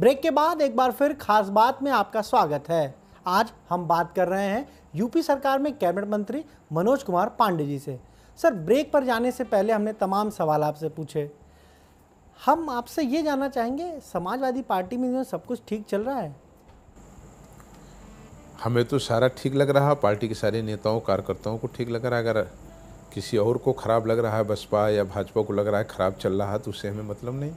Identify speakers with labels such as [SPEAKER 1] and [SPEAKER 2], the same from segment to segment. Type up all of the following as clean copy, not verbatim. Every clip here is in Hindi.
[SPEAKER 1] ब्रेक के बाद एक बार फिर खास बात में आपका स्वागत है। आज हम बात कर रहे हैं यूपी सरकार में कैबिनेट मंत्री मनोज कुमार पांडे जी से। सर, ब्रेक पर जाने से पहले हमने तमाम सवाल आपसे पूछे। हम आपसे ये जानना चाहेंगे, समाजवादी पार्टी में जो सब कुछ ठीक चल रहा है?
[SPEAKER 2] हमें तो सारा ठीक लग रहा है, पार्टी के सारे नेताओं कार्यकर्ताओं को ठीक लग रहा है। अगर किसी और को खराब लग रहा है, बसपा या भाजपा को लग रहा है खराब चल रहा है, तो उससे हमें मतलब नहीं।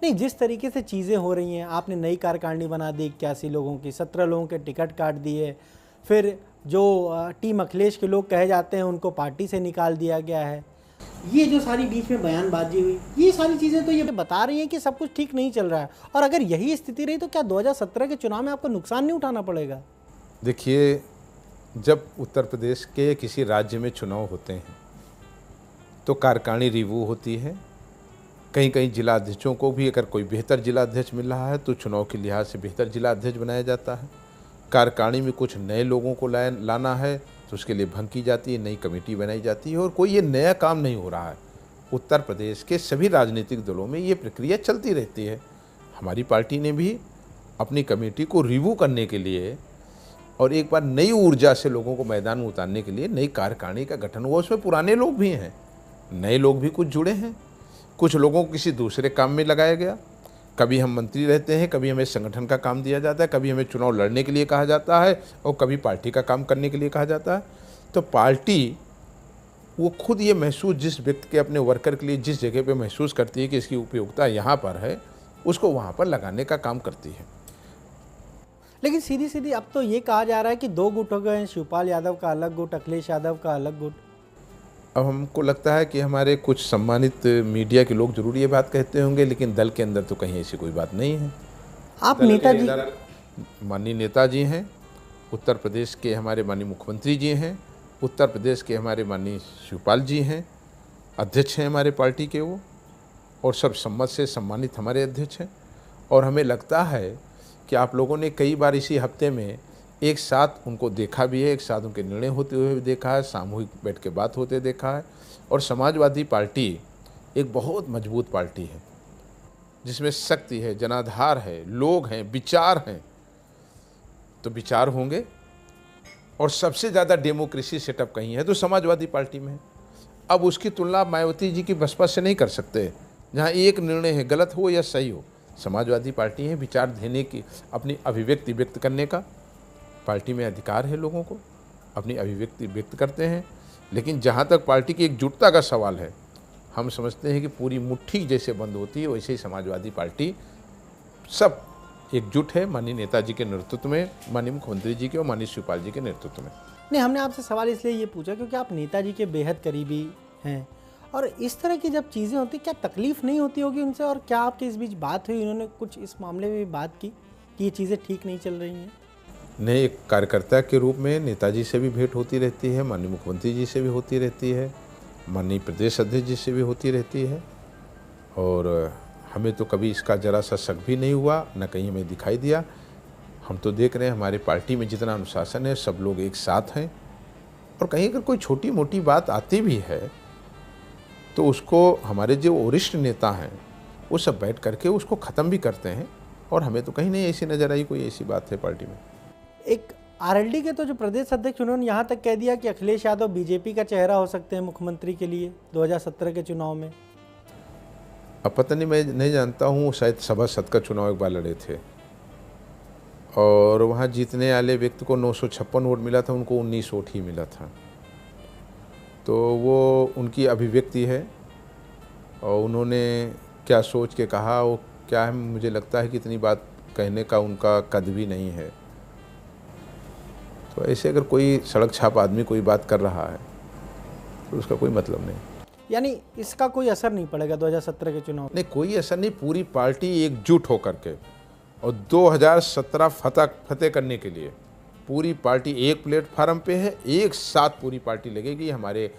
[SPEAKER 1] जिस तरीके से चीज़ें हो रही हैं, आपने नई कार्यकारिणी बना दी 81 लोगों की, 17 लोगों के टिकट काट दिए, फिर जो टीम अखिलेश के लोग कहे जाते हैं उनको पार्टी से निकाल दिया गया है। ये जो सारी बीच में बयानबाजी हुई, ये सारी चीज़ें तो ये बता रही हैं कि सब कुछ ठीक नहीं चल रहा है। और अगर यही स्थिति रही तो क्या 2017 के चुनाव में आपको नुकसान नहीं उठाना पड़ेगा?
[SPEAKER 2] देखिए, जब उत्तर प्रदेश के किसी राज्य में चुनाव होते हैं तो कार्यकारिणी रिव्यू होती है। कहीं कहीं जिला अध्यक्षों को भी अगर कोई बेहतर जिला अध्यक्ष मिल रहा है तो चुनाव के लिहाज से बेहतर जिला अध्यक्ष बनाया जाता है। कार्यकारिणी में कुछ नए लोगों को लाना है तो उसके लिए भंग की जाती है, नई कमेटी बनाई जाती है। और कोई ये नया काम नहीं हो रहा है। उत्तर प्रदेश के सभी राजनीतिक दलों में ये प्रक्रिया चलती रहती है। हमारी पार्टी ने भी अपनी कमेटी को रिव्यू करने के लिए और एक बार नई ऊर्जा से लोगों को मैदान में उतारने के लिए नई कार्यकारिणी का गठन हुआ। उसमें पुराने लोग भी हैं, नए लोग भी कुछ जुड़े हैं, कुछ लोगों को किसी दूसरे काम में लगाया गया। कभी हम मंत्री रहते हैं, कभी हमें संगठन का काम दिया जाता है, कभी हमें चुनाव लड़ने के लिए कहा जाता है और कभी पार्टी का काम करने के लिए कहा जाता है। तो पार्टी वो खुद ये महसूस, जिस व्यक्ति के अपने वर्कर के लिए जिस जगह पे महसूस करती है कि इसकी उपयोगिता यहाँ पर है, उसको वहाँ पर लगाने का काम करती है।
[SPEAKER 1] लेकिन सीधी सीधी अब तो ये कहा जा रहा है कि दो गुट हो गए हैं, शिवपाल यादव का अलग गुट, अखिलेश यादव का अलग गुट।
[SPEAKER 2] अब हमको लगता है कि हमारे कुछ सम्मानित मीडिया के लोग जरूर ये बात कहते होंगे, लेकिन दल के अंदर तो कहीं ऐसी कोई बात नहीं है।
[SPEAKER 1] आप नेताजी,
[SPEAKER 2] माननीय नेताजी हैं, उत्तर प्रदेश के हमारे माननीय मुख्यमंत्री जी हैं, उत्तर प्रदेश के हमारे माननीय शिवपाल जी हैं, अध्यक्ष हैं हमारे पार्टी के वो, और सब सम्मत से सम्मानित हमारे अध्यक्ष हैं। और हमें लगता है कि आप लोगों ने कई बार इसी हफ्ते में एक साथ उनको देखा भी है, एक साथ उनके निर्णय होते हुए भी देखा है, सामूहिक बैठ के बात होते देखा है। और समाजवादी पार्टी एक बहुत मजबूत पार्टी है जिसमें शक्ति है, जनाधार है, लोग हैं, विचार हैं। तो विचार होंगे और सबसे ज़्यादा डेमोक्रेसी सेटअप कहीं है तो समाजवादी पार्टी में है। अब उसकी तुलना मायावती जी की बसपा से नहीं कर सकते, जहाँ एक निर्णय है, गलत हो या सही हो। समाजवादी पार्टी है, विचार देने की, अपनी अभिव्यक्ति व्यक्त करने का पार्टी में अधिकार है, लोगों को अपनी अभिव्यक्ति व्यक्त करते हैं। लेकिन जहाँ तक पार्टी की एकजुटता का सवाल है, हम समझते हैं कि पूरी मुट्ठी जैसे बंद होती है वैसे ही समाजवादी पार्टी सब एकजुट है, माननीय नेताजी के नेतृत्व में, माननीय मुख्यमंत्री जी के और माननीय शिवपाल जी के नेतृत्व में।
[SPEAKER 1] नहीं, हमने आपसे सवाल इसलिए ये पूछा क्योंकि आप नेताजी के बेहद करीबी हैं और इस तरह की जब चीज़ें होती, क्या तकलीफ नहीं होती होगी उनसे? और क्या आपके इस बीच बात हुई, उन्होंने कुछ इस मामले में भी बात की कि ये चीज़ें ठीक नहीं चल रही हैं?
[SPEAKER 2] नहीं, एक कार्यकर्ता के रूप में नेताजी से भी भेंट होती रहती है, माननीय मुख्यमंत्री जी से भी होती रहती है, माननीय प्रदेश अध्यक्ष जी से भी होती रहती है। और हमें तो कभी इसका ज़रा सा शक भी नहीं हुआ, न कहीं हमें दिखाई दिया। हम तो देख रहे हैं हमारे पार्टी में जितना अनुशासन है, सब लोग एक साथ हैं। और कहीं अगर कोई छोटी मोटी बात आती भी है तो उसको हमारे जो वरिष्ठ नेता हैं वो सब बैठ करके उसको ख़त्म भी करते हैं। और हमें तो कहीं नहीं ऐसी नज़र आई कोई ऐसी बात है पार्टी में। एक
[SPEAKER 1] आरएलडी के तो जो प्रदेश अध्यक्ष, उन्होंने यहाँ तक कह दिया कि अखिलेश यादव बीजेपी का चेहरा हो सकते हैं मुख्यमंत्री के लिए 2017 के चुनाव में।
[SPEAKER 2] अब पता नहीं, मैं नहीं जानता हूँ, शायद सभासद का चुनाव एक बार लड़े थे और वहाँ जीतने वाले व्यक्ति को 956 वोट मिला था, उनको 19 वोट ही मिला था। तो वो उनकी अभिव्यक्ति है और उन्होंने क्या सोच के कहा, वो क्या है, मुझे लगता है कि इतनी बात कहने का उनका कद भी नहीं है। तो ऐसे अगर कोई सड़क छाप आदमी कोई बात कर रहा है तो उसका कोई मतलब नहीं।
[SPEAKER 1] यानी इसका कोई असर नहीं पड़ेगा 2017 के चुनाव?
[SPEAKER 2] नहीं, कोई असर नहीं। पूरी पार्टी एकजुट होकर के और 2017 फतेह करने के लिए पूरी पार्टी एक प्लेटफार्म पे है, एक साथ पूरी पार्टी लगेगी। हमारे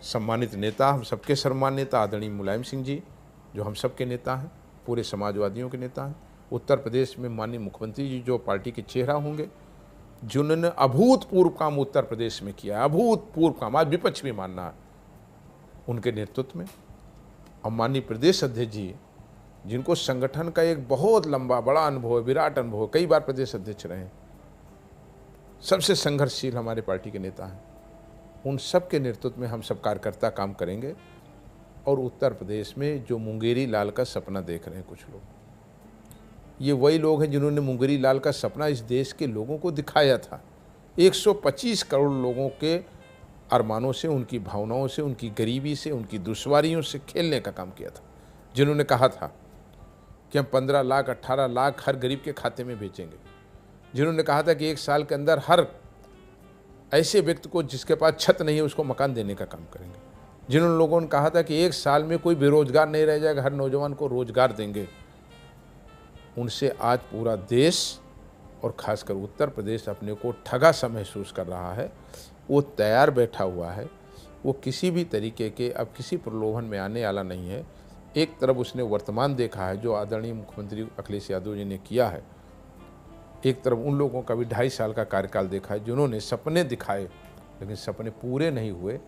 [SPEAKER 2] सम्मानित नेता, हम सबके सम्मान नेता आदरणीय मुलायम सिंह जी, जो हम सबके नेता हैं, पूरे समाजवादियों के नेता हैं। उत्तर प्रदेश में माननीय मुख्यमंत्री जी जो पार्टी के चेहरा होंगे, जिन्होंने अभूतपूर्व काम उत्तर प्रदेश में किया, अभूतपूर्व काम, आज विपक्ष भी मानना है, उनके नेतृत्व में। और माननीय प्रदेश अध्यक्ष जी जिनको संगठन का एक बहुत लंबा बड़ा अनुभव है, विराट अनुभव है, कई बार प्रदेश अध्यक्ष रहे हैं, सबसे संघर्षशील हमारे पार्टी के नेता हैं, उन सब के नेतृत्व में हम सब कार्यकर्ता काम करेंगे। और उत्तर प्रदेश में जो मुंगेरी लाल का सपना देख रहे हैं कुछ लोग, ये वही लोग हैं जिन्होंने मुंगेरी लाल का सपना इस देश के लोगों को दिखाया था। 125 करोड़ लोगों के अरमानों से, उनकी भावनाओं से, उनकी गरीबी से, उनकी दुश्वारियों से खेलने का काम किया था। जिन्होंने कहा था कि हम 15 लाख 18 लाख हर गरीब के खाते में बेचेंगे, जिन्होंने कहा था कि 1 साल के अंदर हर ऐसे व्यक्ति को जिसके पास छत नहीं है उसको मकान देने का काम करेंगे, जिन्होंने लोगों ने कहा था कि 1 साल में कोई बेरोजगार नहीं रह जाएगा, हर नौजवान को रोजगार देंगे, उनसे आज पूरा देश और खासकर उत्तर प्रदेश अपने को ठगा सा महसूस कर रहा है। वो तैयार बैठा हुआ है, वो किसी भी तरीके के अब किसी प्रलोभन में आने वाला नहीं है। एक तरफ उसने वर्तमान देखा है जो आदरणीय मुख्यमंत्री अखिलेश यादव जी ने किया है, एक तरफ उन लोगों का भी 2.5 साल का कार्यकाल देखा है जिन्होंने सपने दिखाए लेकिन सपने पूरे नहीं हुए।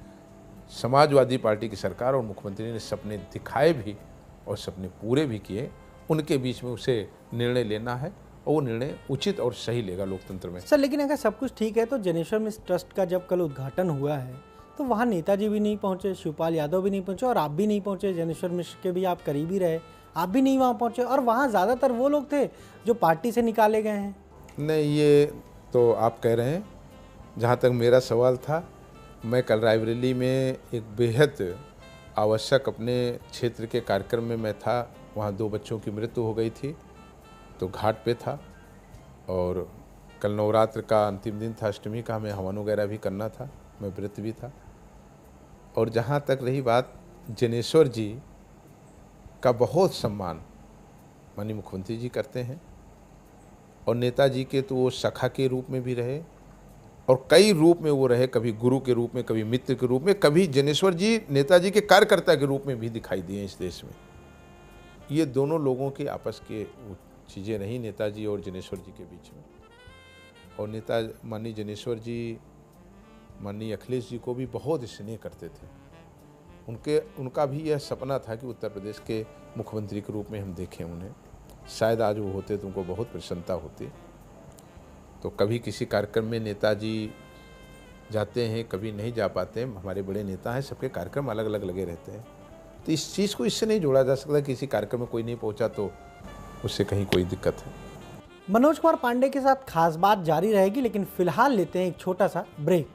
[SPEAKER 2] समाजवादी पार्टी की सरकार और मुख्यमंत्री ने सपने दिखाए भी और सपने पूरे भी किए। उनके बीच में उसे निर्णय लेना है और वो निर्णय उचित और सही लेगा लोकतंत्र में।
[SPEAKER 1] सर, लेकिन अगर सब कुछ ठीक है तो जनेश्वर मिश्र ट्रस्ट का जब कल उद्घाटन हुआ है तो वहाँ नेताजी भी नहीं पहुँचे, शिवपाल यादव भी नहीं पहुँचे और आप भी नहीं पहुँचे। जनेश्वर मिश्र के भी आप करीबी रहे, आप भी नहीं वहाँ पहुँचे और वहाँ ज़्यादातर वो लोग थे जो पार्टी से निकाले गए हैं।
[SPEAKER 2] नहीं, ये तो आप कह रहे हैं। जहाँ तक मेरा सवाल था, मैं कल रायबरेली में एक बेहद आवश्यक अपने क्षेत्र के कार्यक्रम में मैं था। वहाँ 2 बच्चों की मृत्यु हो गई थी तो घाट पे था और कल नवरात्र का अंतिम दिन था, अष्टमी का, हमें हवन वगैरह भी करना था, मैं व्रत भी था। और जहाँ तक रही बात, जनेश्वर जी का बहुत सम्मान माननीय मुख्यमंत्री जी करते हैं और नेताजी के तो वो सखा के रूप में भी रहे और कई रूप में वो रहे, कभी गुरु के रूप में, कभी मित्र के रूप में, कभी जनेश्वर जी नेताजी के कार्यकर्ता के रूप में भी दिखाई दिए इस देश में। ये दोनों लोगों के आपस के चीज़ें रहीं नेताजी और जनेश्वर जी के बीच में। और नेता माननीय जनेश्वर जी माननीय अखिलेश जी को भी बहुत स्नेह करते थे। उनका भी यह सपना था कि उत्तर प्रदेश के मुख्यमंत्री के रूप में हम देखें उन्हें। शायद आज वो होते तो उनको बहुत प्रसन्नता होती। तो कभी किसी कार्यक्रम में नेताजी जाते हैं, कभी नहीं जा पाते हैं। हमारे बड़े नेता हैं, सबके कार्यक्रम अलग अलग लगे रहते हैं, तो इस चीज़ को इससे नहीं जोड़ा जा सकता। किसी कार्यक्रम में कोई नहीं पहुंचा तो उससे कहीं कोई दिक्कत है।
[SPEAKER 1] मनोज कुमार पांडे के साथ खास बात जारी रहेगी, लेकिन फिलहाल लेते हैं एक छोटा सा ब्रेक।